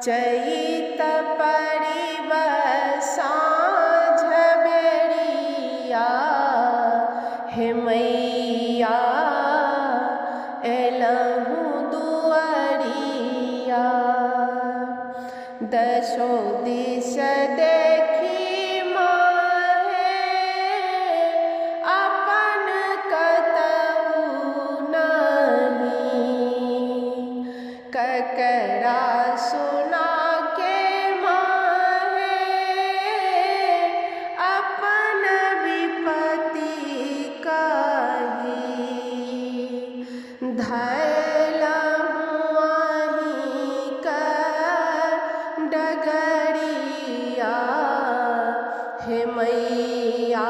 चैत पड़िब साँझ बेरिया हे मैया एलहूँ दुआरिया। दसो दिस देखी माहे अपन कतहु नहीं, ककरा सुना के माहे अपन विपत्ति कही। धैलहूँ आहि कर डगरिया हे मैया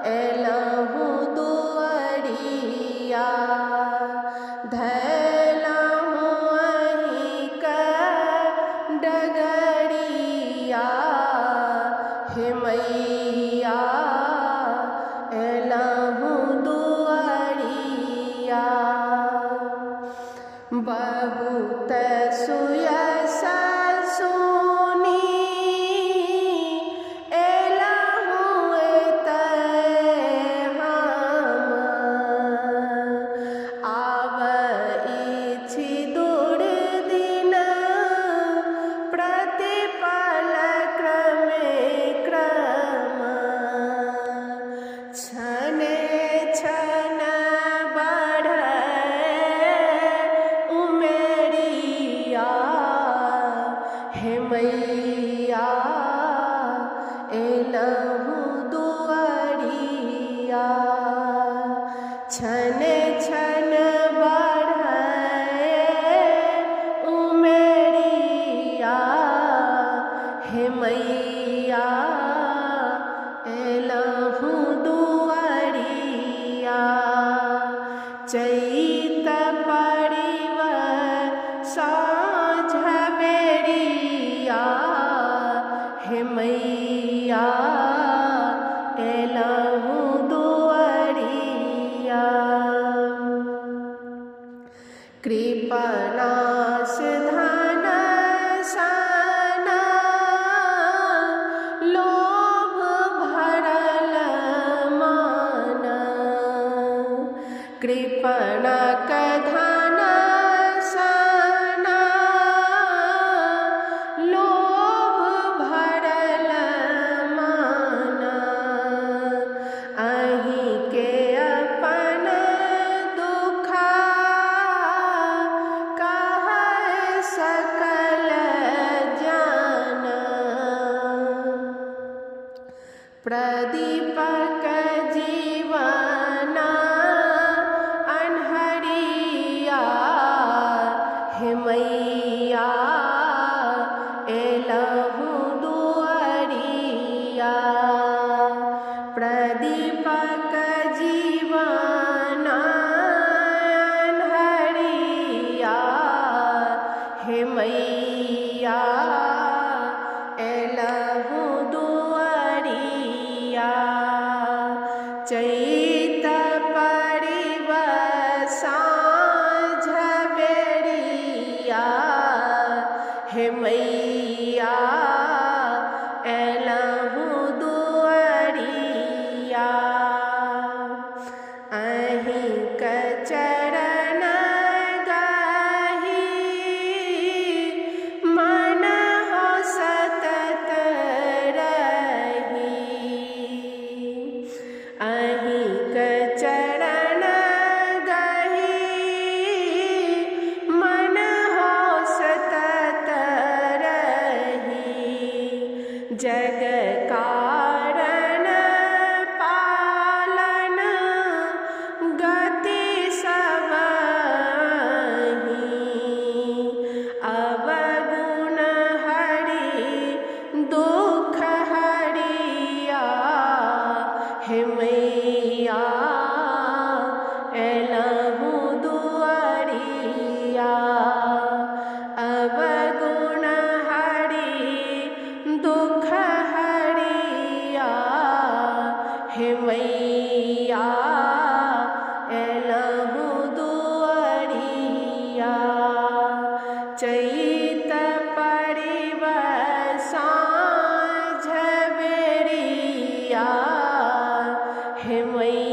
एलहूँ दुआरिया। धैलहूँ आहि कर डगरिया हे मैया एलहूँ दुआरिया। बहुत सुयस सुनी एलहूँ एतय हम, आबइछि दुर्दिन प्रतिपल क्रमे क्रम। क्षणे क्षण बढ़ै उमेरिया हे मैया एलहूँ दुआरिया। क्षण क्षण बढ़ै उमेरिया हे मैया एलहूँ दुआरिया। चैत पड़िब साँझ बेरिया हे मैया एलहूँ दुआरिया। कृपणास धन सन लोभ भरल मन, कृपणक धन सन लोभ भरल मन। अहीं के अपन दुख कहै सकल जन, प्रदीपक जीवन अन्हरिया हे मैया एलहूँ दुआरिया। प्रदीपक जीवन अन्हरिया हे मैया एलहूँ दुआरिया। चैत पड़िब साँझ बेरिया हे मैया एलहूँ दुआरिया। अहीं क चरण गही मन हो सतत रही। अहीं क चरण गही मन हो सतत रही। जग कारण पालन गति सब अहीं। अवगुण हरि दुख हरिया हे मैया एलहूँ दुआरिया। अवगुण हरि दुख हरिया हे मैया एलहूँ दुआरिया। चैत मैया